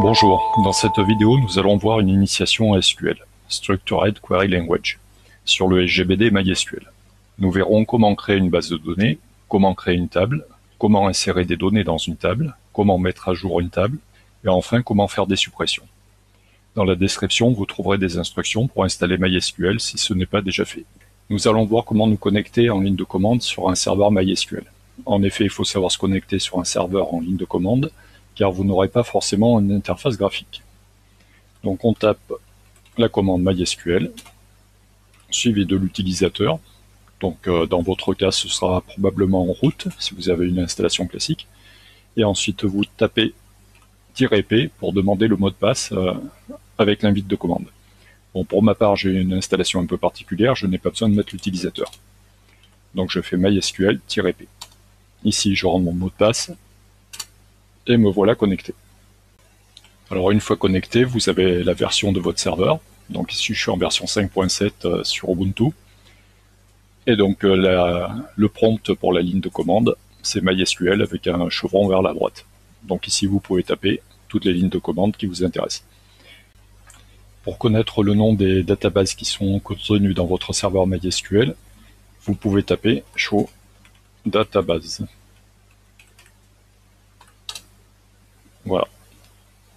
Bonjour, dans cette vidéo nous allons voir une initiation à SQL, Structured Query Language, sur le SGBD MySQL. Nous verrons comment créer une base de données, comment créer une table, comment insérer des données dans une table, comment mettre à jour une table, et enfin comment faire des suppressions. Dans la description, vous trouverez des instructions pour installer MySQL si ce n'est pas déjà fait. Nous allons voir comment nous connecter en ligne de commande sur un serveur MySQL. En effet, il faut savoir se connecter sur un serveur en ligne de commande, car vous n'aurez pas forcément une interface graphique. Donc on tape la commande MySQL, suivi de l'utilisateur. Donc dans votre cas, ce sera probablement en route, si vous avez une installation classique. Et ensuite, vous tapez "-p" pour demander le mot de passe avec l'invite de commande. Bon, pour ma part, j'ai une installation un peu particulière, je n'ai pas besoin de mettre l'utilisateur. Donc je fais MySQL-p. Ici, je rentre mon mot de passe, et me voilà connecté. Alors une fois connecté, vous avez la version de votre serveur. Donc ici, je suis en version 5.7 sur Ubuntu. Et donc le prompt pour la ligne de commande, c'est MySQL avec un chevron vers la droite. Donc ici, vous pouvez taper toutes les lignes de commande qui vous intéressent. Pour connaître le nom des databases qui sont contenues dans votre serveur MySQL, vous pouvez taper show database. Voilà.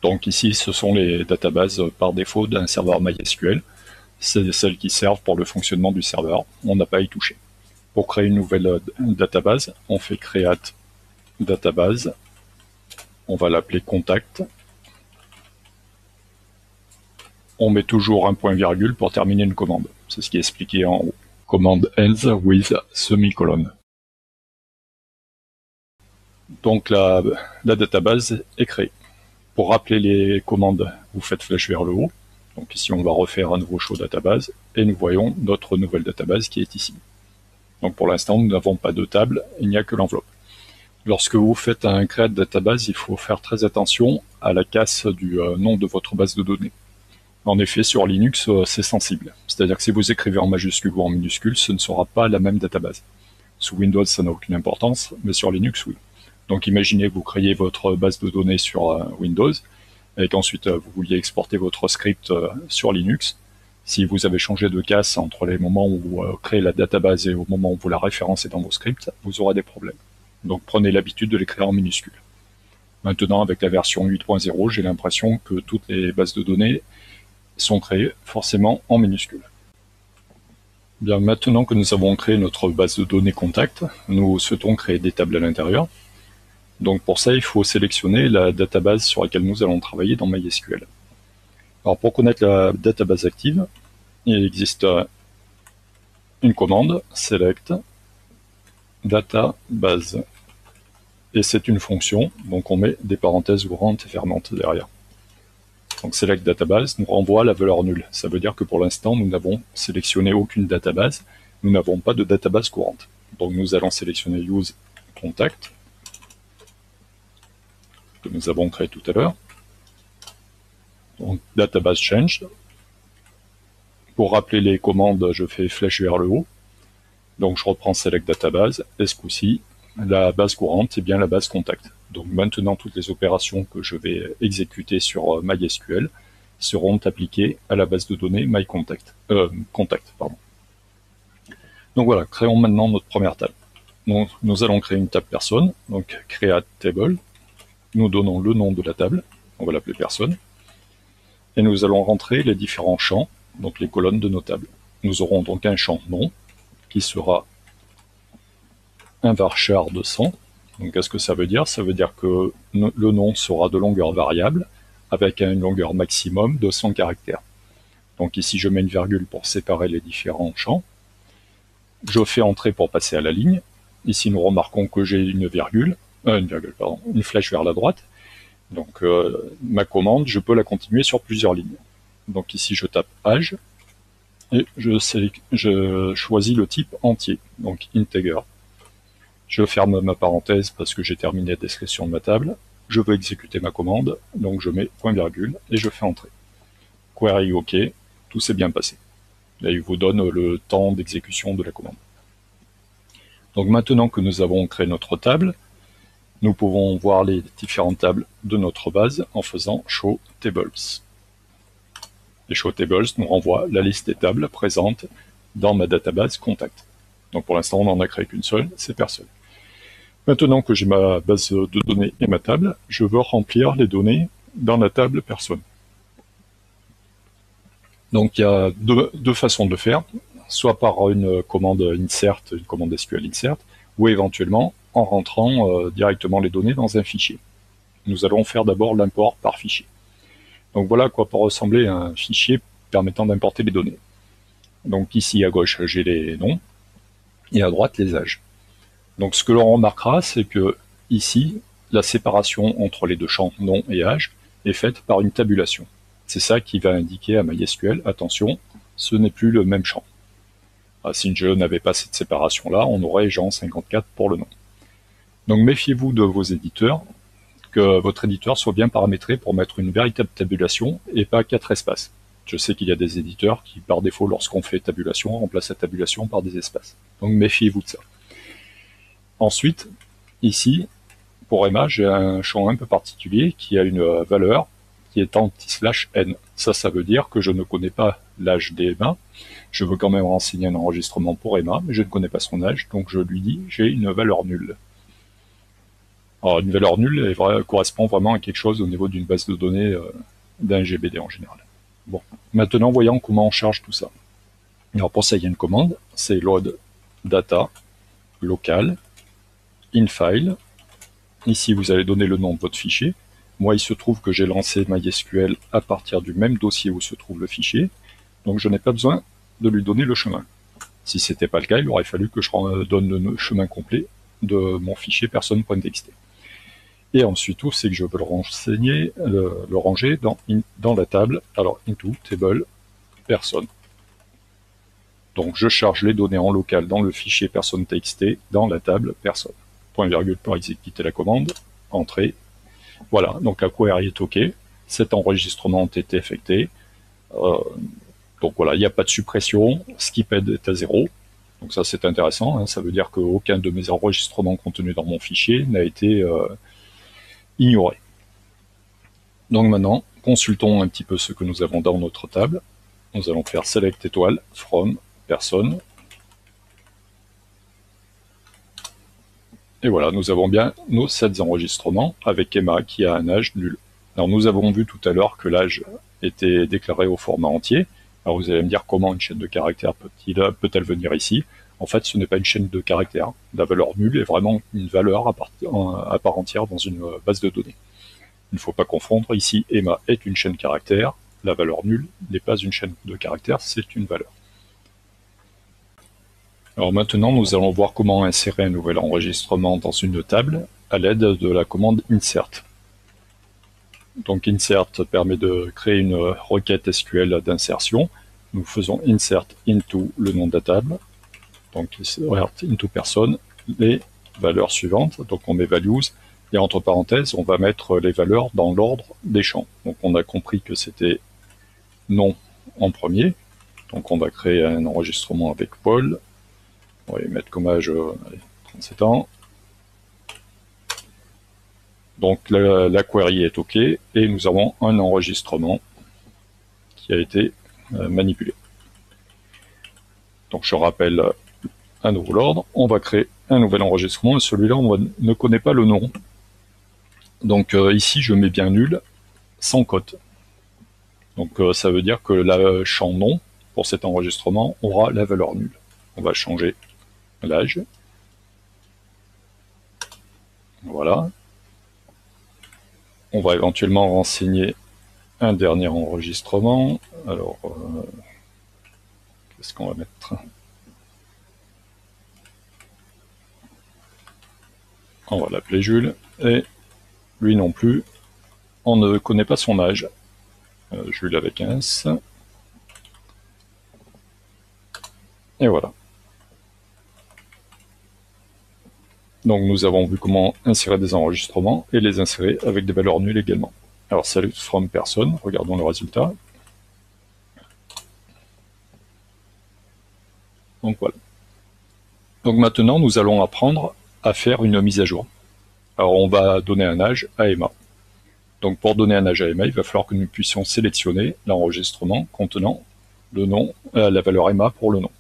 Donc ici, ce sont les databases par défaut d'un serveur MySQL. C'est celles qui servent pour le fonctionnement du serveur. On n'a pas à y toucher. Pour créer une nouvelle database, on fait create database. On va l'appeler contact. On met toujours un point virgule pour terminer une commande. C'est ce qui est expliqué en haut. Command ends with semicolon. Donc la database est créée. Pour rappeler les commandes, vous faites flèche vers le haut. Donc ici, on va refaire un nouveau show database et nous voyons notre nouvelle database qui est ici. Donc pour l'instant, nous n'avons pas de table, il n'y a que l'enveloppe. Lorsque vous faites un create database, il faut faire très attention à la casse du nom de votre base de données. En effet, sur Linux, c'est sensible. C'est-à-dire que si vous écrivez en majuscule ou en minuscule, ce ne sera pas la même database. Sous Windows, ça n'a aucune importance, mais sur Linux, oui. Donc imaginez que vous créez votre base de données sur Windows, et qu'ensuite vous vouliez exporter votre script sur Linux. Si vous avez changé de casse entre les moments où vous créez la database et au moment où vous la référencez dans vos scripts, vous aurez des problèmes. Donc prenez l'habitude de l'écrire en minuscule. Maintenant, avec la version 8.0, j'ai l'impression que toutes les bases de données sont créées forcément en minuscule. Bien, maintenant que nous avons créé notre base de données contact, nous souhaitons créer des tables à l'intérieur. Donc pour ça, il faut sélectionner la database sur laquelle nous allons travailler dans MySQL. Alors pour connaître la database active, il existe une commande, select database. Et c'est une fonction, donc on met des parenthèses ouvertes et fermantes derrière. Donc select database nous renvoie la valeur nulle. Ça veut dire que pour l'instant, nous n'avons sélectionné aucune database, nous n'avons pas de database courante. Donc nous allons sélectionner use contact, que nous avons créé tout à l'heure. Donc database changed. Pour rappeler les commandes, je fais flèche vers le haut. Donc je reprends select database, et ce coup-ci, la base courante est bien la base contact. Donc maintenant, toutes les opérations que je vais exécuter sur MySQL seront appliquées à la base de données MyContact. Contact, pardon. Donc voilà, créons maintenant notre première table. Donc nous allons créer une table personne, donc create table. Nous donnons le nom de la table, on va l'appeler personne. Et nous allons rentrer les différents champs, donc les colonnes de nos tables. Nous aurons donc un champ nom, qui sera un varchar de 100. Donc qu'est-ce que ça veut dire? Ça veut dire que le nom sera de longueur variable, avec une longueur maximum de 100 caractères. Donc ici, je mets une virgule pour séparer les différents champs. Je fais entrer pour passer à la ligne. Ici, nous remarquons que j'ai une flèche vers la droite. Donc ma commande, je peux la continuer sur plusieurs lignes. Donc ici, je tape age, et je choisis le type entier, donc integer. Je ferme ma parenthèse parce que j'ai terminé la description de ma table. Je veux exécuter ma commande, donc je mets point virgule et je fais entrer. Query OK, tout s'est bien passé. Là, il vous donne le temps d'exécution de la commande. Donc maintenant que nous avons créé notre table, nous pouvons voir les différentes tables de notre base en faisant Show Tables. Les Show Tables nous renvoient la liste des tables présentes dans ma database Contact. Donc pour l'instant, on n'en a créé qu'une seule, c'est personne. Maintenant que j'ai ma base de données et ma table, je veux remplir les données dans la table personne. Donc il y a deux façons de le faire, soit par une commande insert, une commande SQL insert, ou éventuellement en rentrant directement les données dans un fichier. Nous allons faire d'abord l'import par fichier. Donc voilà à quoi peut ressembler un fichier permettant d'importer les données. Donc ici à gauche j'ai les noms et à droite les âges. Donc ce que l'on remarquera, c'est que ici la séparation entre les deux champs nom et âge est faite par une tabulation. C'est ça qui va indiquer à MySQL, attention, ce n'est plus le même champ. Si je n'avais pas cette séparation-là, on aurait Jean 54 pour le nom. Donc méfiez-vous de vos éditeurs, que votre éditeur soit bien paramétré pour mettre une véritable tabulation et pas 4 espaces. Je sais qu'il y a des éditeurs qui, par défaut, lorsqu'on fait tabulation, remplacent la tabulation par des espaces. Donc méfiez-vous de ça. Ensuite, ici, pour Emma, j'ai un champ un peu particulier qui a une valeur qui est anti/n. Ça veut dire que je ne connais pas l'âge d'Emma. Je veux quand même renseigner un enregistrement pour Emma, mais je ne connais pas son âge, donc je lui dis j'ai une valeur nulle. Alors une valeur nulle correspond vraiment à quelque chose au niveau d'une base de données d'un GBD en général. Bon, maintenant voyons comment on charge tout ça. Alors pour ça, il y a une commande, c'est load data local infile. Ici, vous allez donner le nom de votre fichier. Moi, il se trouve que j'ai lancé MySQL à partir du même dossier où se trouve le fichier, donc je n'ai pas besoin de lui donner le chemin. Si ce n'était pas le cas, il aurait fallu que je donne le chemin complet de mon fichier personne.txt. Et ensuite, tout, c'est que je veux le ranger dans la table, alors into table person. Donc je charge les données en local dans le fichier personne.txt dans la table personne. Point virgule pour exécuter la commande, entrée. Voilà, donc la query est OK, cet enregistrement a été effectué. Donc voilà, il n'y a pas de suppression, skiped est à 0. Donc ça c'est intéressant, hein, ça veut dire qu'aucun de mes enregistrements contenus dans mon fichier n'a été ignoré. Donc maintenant, consultons un petit peu ce que nous avons dans notre table. Nous allons faire select étoile from person. Et voilà, nous avons bien nos 7 enregistrements avec Emma qui a un âge nul. Alors nous avons vu tout à l'heure que l'âge était déclaré au format entier. Alors vous allez me dire comment une chaîne de caractères peut-elle venir ici? En fait, ce n'est pas une chaîne de caractères. La valeur nulle est vraiment une valeur à part entière dans une base de données. Il ne faut pas confondre. Ici, Emma est une chaîne caractère. La valeur nulle n'est pas une chaîne de caractères, c'est une valeur. Alors maintenant, nous allons voir comment insérer un nouvel enregistrement dans une table à l'aide de la commande insert. Donc insert permet de créer une requête SQL d'insertion. Nous faisons insert into le nom de la table. Donc insert into person, les valeurs suivantes. Donc on met values et entre parenthèses, on va mettre les valeurs dans l'ordre des champs. Donc on a compris que c'était nom en premier. Donc on va créer un enregistrement avec Paul. On va y mettre comme âge 37 ans. Donc la query est OK et nous avons un enregistrement qui a été manipulé. Donc je rappelle à nouveau l'ordre. On va créer un nouvel enregistrement et celui-là on ne connaît pas le nom. Donc ici je mets bien nul sans cote. Donc ça veut dire que le champ nom pour cet enregistrement aura la valeur nulle. On va changer l'âge. Voilà. On va éventuellement renseigner un dernier enregistrement. Alors, qu'est-ce qu'on va mettre? On va l'appeler Jules. Et lui non plus, on ne connaît pas son âge. Jules avec un S. Et voilà. Donc nous avons vu comment insérer des enregistrements et les insérer avec des valeurs nulles également. Alors select from person, regardons le résultat. Donc voilà. Donc maintenant nous allons apprendre à faire une mise à jour. Alors on va donner un âge à Emma. Donc pour donner un âge à Emma, il va falloir que nous puissions sélectionner l'enregistrement contenant le nom, la valeur Emma pour le nom.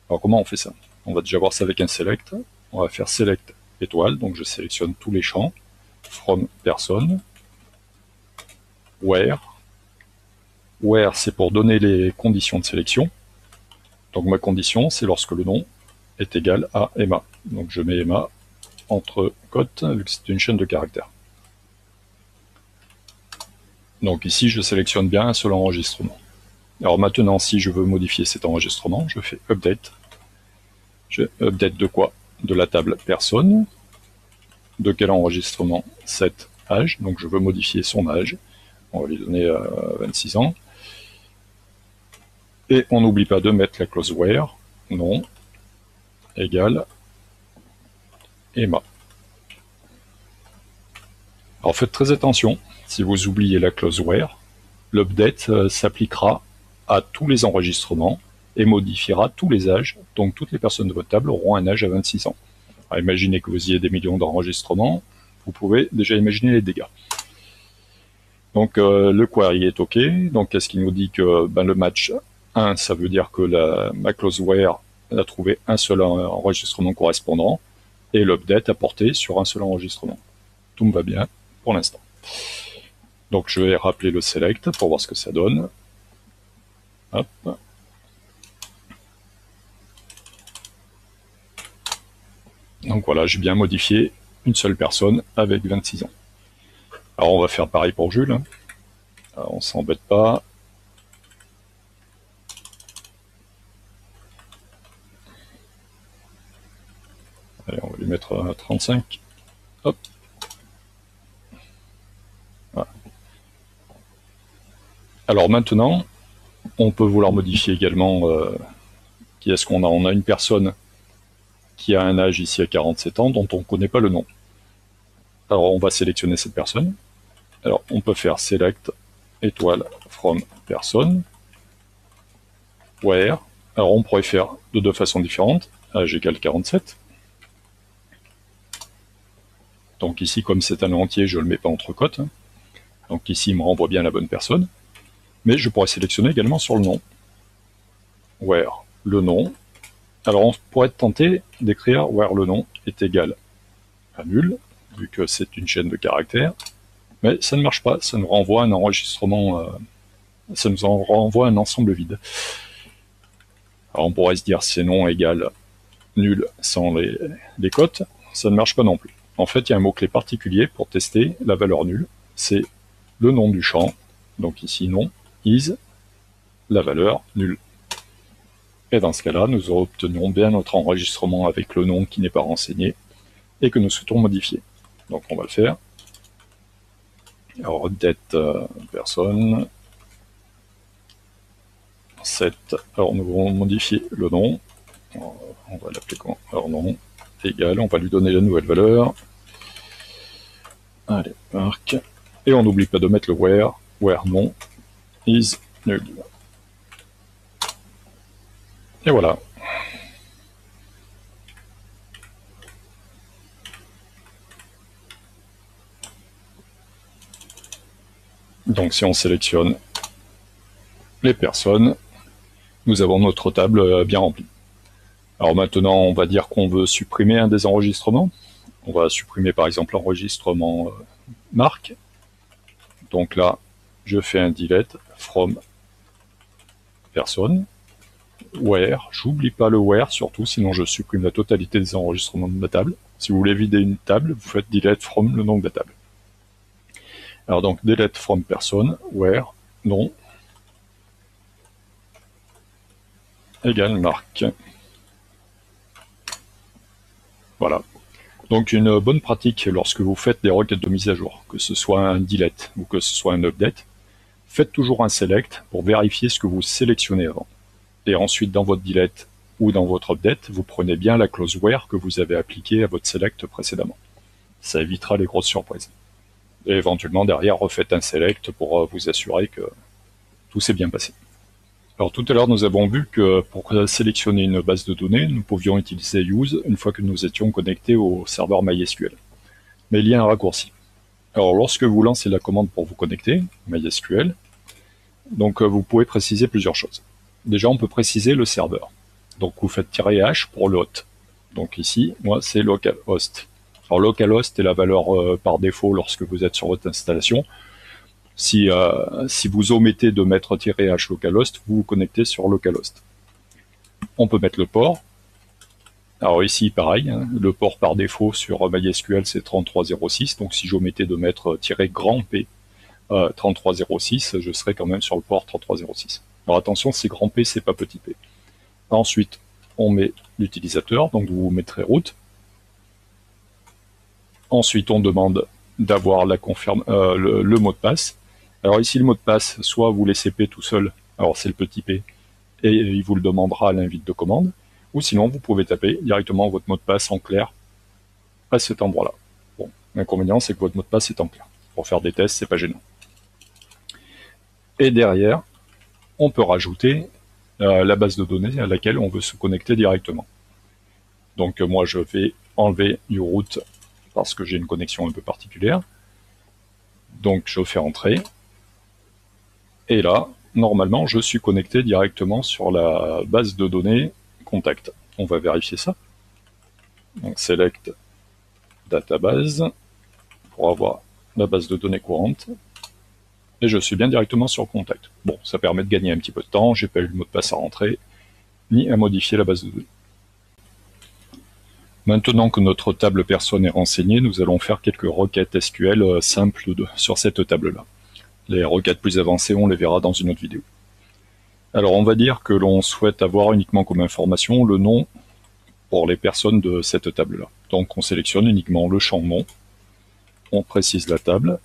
Alors comment on fait ça? On va déjà voir ça avec un select. On va faire select étoile, donc je sélectionne tous les champs, from person, where. Where c'est pour donner les conditions de sélection. Donc ma condition c'est lorsque le nom est égal à Emma. Donc je mets Emma entre cotes, vu que c'est une chaîne de caractères. Donc ici, je sélectionne bien un seul enregistrement. Alors maintenant, si je veux modifier cet enregistrement, je fais update. Je update de quoi? De la table personne. De quel enregistrement? Cet âge. Donc je veux modifier son âge. On va lui donner 26 ans. Et on n'oublie pas de mettre la clause where, nom, égale Emma. Alors faites très attention. Si vous oubliez la clause where, l'update s'appliquera à tous les enregistrements et modifiera tous les âges. Donc toutes les personnes de votre table auront un âge à 26 ans. Alors, imaginez que vous ayez des millions d'enregistrements, vous pouvez déjà imaginer les dégâts. Donc le query est OK. Donc qu'est-ce qui nous dit que le match 1, ça veut dire que ma clause where a trouvé un seul enregistrement correspondant et l'update a porté sur un seul enregistrement. Tout me va bien pour l'instant. Donc je vais rappeler le select pour voir ce que ça donne. Hop. Donc voilà, j'ai bien modifié une seule personne avec 26 ans. Alors on va faire pareil pour Jules. Alors, on s'embête pas. Allez, on va lui mettre à 35. Hop. Voilà. Alors maintenant, on peut vouloir modifier également qui est-ce qu'on a. On a une personne qui a un âge ici à 47 ans dont on ne connaît pas le nom. Alors on va sélectionner cette personne. Alors on peut faire select étoile from person where. Alors on pourrait faire de deux façons différentes. Âge égale 47. Donc ici, comme c'est un entier, je ne le mets pas entre cotes. Donc ici, il me renvoie bien la bonne personne. Mais je pourrais sélectionner également sur le nom. Where le nom. Alors on pourrait être tenté d'écrire where le nom est égal à nul, vu que c'est une chaîne de caractères. Mais ça ne marche pas, ça nous renvoie un enregistrement, ça nous en renvoie un ensemble vide. Alors on pourrait se dire c'est nom égal nul sans les cotes, ça ne marche pas non plus. En fait, il y a un mot-clé particulier pour tester la valeur nulle, c'est le nom du champ, donc ici nom, is, la valeur nulle. Et dans ce cas-là, nous obtenons bien notre enregistrement avec le nom qui n'est pas renseigné et que nous souhaitons modifier. Donc on va le faire. Alors update personne, set, alors nous allons modifier le nom, on va l'appeler comment? Alors nom, égal, on va lui donner la nouvelle valeur. Allez, marque. Et on n'oublie pas de mettre le where nom is nul. Et voilà. Donc si on sélectionne les personnes, nous avons notre table bien remplie. Alors maintenant, on va dire qu'on veut supprimer un des enregistrements. On va supprimer par exemple l'enregistrement marque. Donc là, je fais un delete from person. Where, j'oublie pas le where surtout, sinon je supprime la totalité des enregistrements de ma table. Si vous voulez vider une table, vous faites delete from le nom de la table. Alors donc delete from person, where, nom, égale marque. Voilà. Donc une bonne pratique lorsque vous faites des requêtes de mise à jour, que ce soit un delete ou que ce soit un update, faites toujours un select pour vérifier ce que vous sélectionnez avant. Et ensuite, dans votre delete ou dans votre update, vous prenez bien la clause where que vous avez appliquée à votre select précédemment. Ça évitera les grosses surprises. Et éventuellement, derrière, refaites un select pour vous assurer que tout s'est bien passé. Alors tout à l'heure, nous avons vu que pour sélectionner une base de données, nous pouvions utiliser use une fois que nous étions connectés au serveur MySQL. mais il y a un raccourci. Alors lorsque vous lancez la commande pour vous connecter, MySQL, donc vous pouvez préciser plusieurs choses. Déjà, on peut préciser le serveur. Donc vous faites -h pour le hôte. Donc ici, moi, c'est localhost. Alors localhost est la valeur par défaut lorsque vous êtes sur votre installation. Si vous omettez de mettre -h localhost, vous vous connectez sur localhost. On peut mettre le port. Alors ici, pareil, hein, le port par défaut sur MySQL, c'est 3306. Donc si j'omettais de mettre -grand P 3306, je serai quand même sur le port 3306. Alors attention, c'est grand P, c'est pas petit p. Ensuite, on met l'utilisateur, donc vous mettrez root. Ensuite, on demande d'avoir le mot de passe. Alors ici, le mot de passe, soit vous laissez P tout seul, alors c'est le petit p, et il vous le demandera à l'invite de commande, ou sinon vous pouvez taper directement votre mot de passe en clair à cet endroit-là. Bon, l'inconvénient, c'est que votre mot de passe est en clair. Pour faire des tests, c'est pas gênant. Et derrière, on peut rajouter la base de données à laquelle on veut se connecter directement. Donc moi, je vais enlever du root parce que j'ai une connexion un peu particulière. Donc je fais entrer. Et là, normalement, je suis connecté directement sur la base de données contact. On va vérifier ça. Donc select database pour avoir la base de données courante. Et je suis bien directement sur contact. Bon, ça permet de gagner un petit peu de temps, j'ai pas eu le mot de passe à rentrer, ni à modifier la base de données. Maintenant que notre table personne est renseignée, nous allons faire quelques requêtes SQL simples sur cette table-là. Les requêtes plus avancées, on les verra dans une autre vidéo. Alors on va dire que l'on souhaite avoir uniquement comme information le nom pour les personnes de cette table-là. Donc on sélectionne uniquement le champ nom, on précise la table,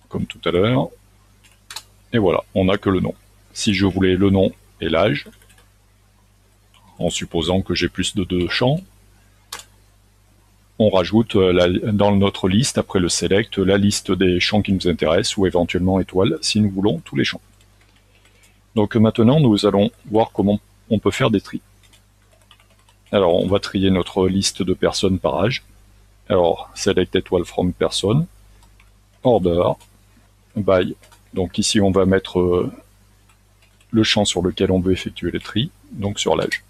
comme tout à l'heure, et voilà, on n'a que le nom. Si je voulais le nom et l'âge, en supposant que j'ai plus de 2 champs, on rajoute dans notre liste, après le select, la liste des champs qui nous intéressent, ou éventuellement étoile, si nous voulons tous les champs. Donc maintenant, nous allons voir comment on peut faire des tris. Alors, on va trier notre liste de personnes par âge. Alors, select étoile from person, order, by. Donc ici, on va mettre le champ sur lequel on veut effectuer les tris, donc sur l'âge.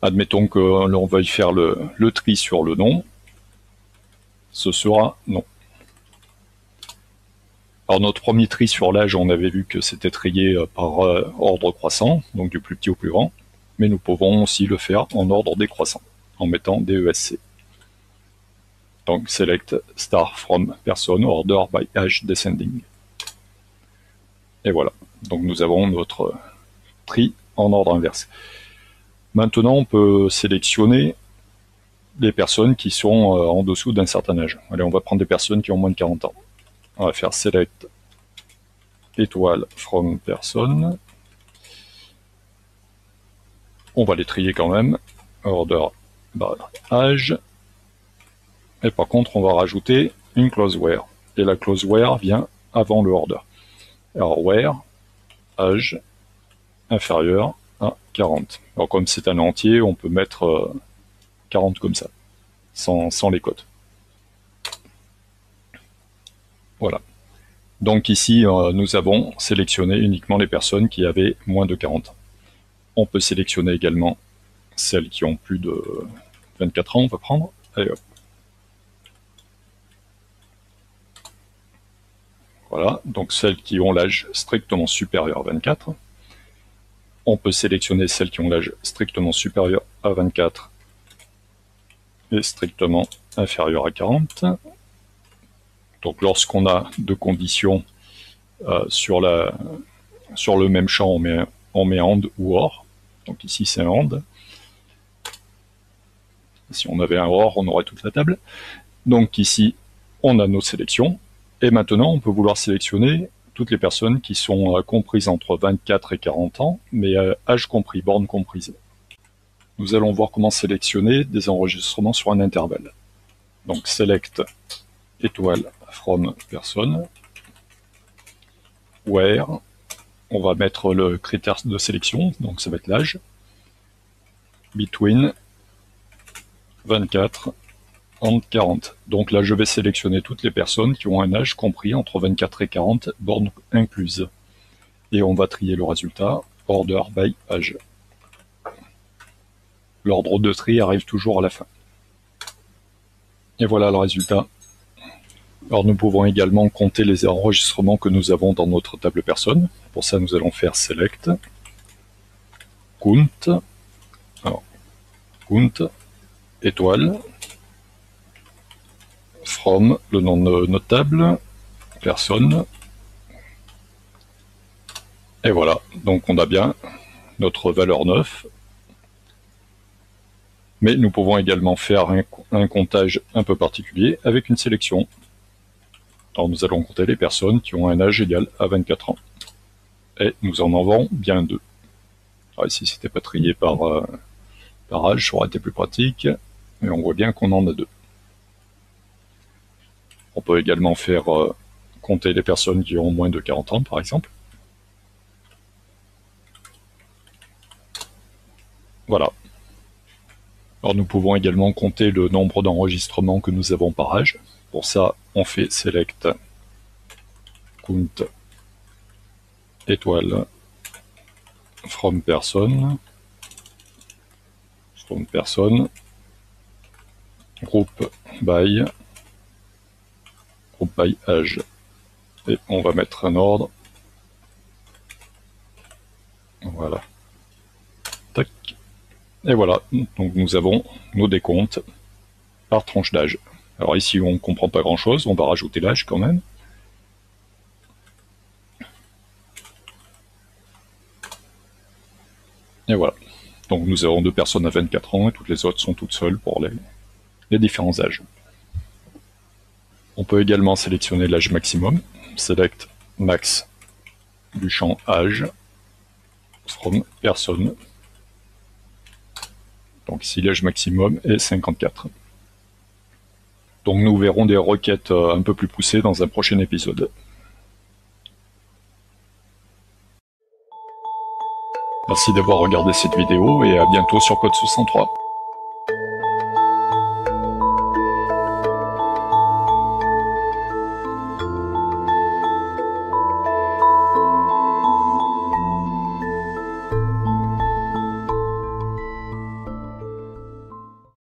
Admettons que l'on veuille faire le tri sur le nom, ce sera non. Alors notre premier tri sur l'âge, on avait vu que c'était trié par ordre croissant, donc du plus petit au plus grand, mais nous pouvons aussi le faire en ordre décroissant, en mettant DESC. Donc select star from person order by age descending. Et voilà, donc nous avons notre tri en ordre inverse. Maintenant, on peut sélectionner les personnes qui sont en dessous d'un certain âge. Allez, on va prendre des personnes qui ont moins de 40 ans. On va faire select étoile from person. On va les trier quand même. Order by âge. Et par contre, on va rajouter une clause where. Et la clause where vient avant le order. Alors where, âge, inférieur à 40. Alors comme c'est un entier, on peut mettre 40 comme ça, sans les cotes. Voilà. Donc ici, nous avons sélectionné uniquement les personnes qui avaient moins de 40 ans. On peut sélectionner également celles qui ont plus de 24 ans, on va prendre. Allez hop. Voilà, donc celles qui ont l'âge strictement supérieur à 24. On peut sélectionner celles qui ont l'âge strictement supérieur à 24 et strictement inférieur à 40. Donc lorsqu'on a deux conditions sur le même champ, on met AND ou OR. Donc ici c'est un AND. Si on avait un OR, on aurait toute la table. Donc ici, on a nos sélections. Et maintenant, on peut vouloir sélectionner toutes les personnes qui sont comprises entre 24 et 40 ans, mais âge compris, borne comprise. Nous allons voir comment sélectionner des enregistrements sur un intervalle. Donc select étoile from person, where, on va mettre le critère de sélection, donc ça va être l'âge, between 24 entre 40. Donc là, je vais sélectionner toutes les personnes qui ont un âge compris entre 24 et 40, bornes incluses. Et on va trier le résultat, order by âge. L'ordre de tri arrive toujours à la fin. Et voilà le résultat. Alors nous pouvons également compter les enregistrements que nous avons dans notre table personne. Pour ça, nous allons faire select, count, alors, count, étoile, from, le nom de notre table, personne. Et voilà, donc on a bien notre valeur 9. Mais nous pouvons également faire un comptage un peu particulier avec une sélection. Alors nous allons compter les personnes qui ont un âge égal à 24 ans. Et nous en avons bien 2. Alors ici, c'était pas trié par âge, ça aurait été plus pratique. Mais on voit bien qu'on en a 2. On peut également faire compter les personnes qui ont moins de 40 ans, par exemple. Voilà. Alors nous pouvons également compter le nombre d'enregistrements que nous avons par âge. Pour ça, on fait select, count, étoile, from person, group by âge. Et on va mettre un ordre. Voilà. Tac. Et voilà, donc nous avons nos décomptes par tranche d'âge. Alors ici, on ne comprend pas grand-chose, on va rajouter l'âge quand même. Et voilà. Donc nous avons 2 personnes à 24 ans et toutes les autres sont toutes seules pour les différents âges. On peut également sélectionner l'âge maximum. Select max du champ âge from personne. Donc ici l'âge maximum est 54. Donc nous verrons des requêtes un peu plus poussées dans un prochain épisode. Merci d'avoir regardé cette vidéo et à bientôt sur Code 63.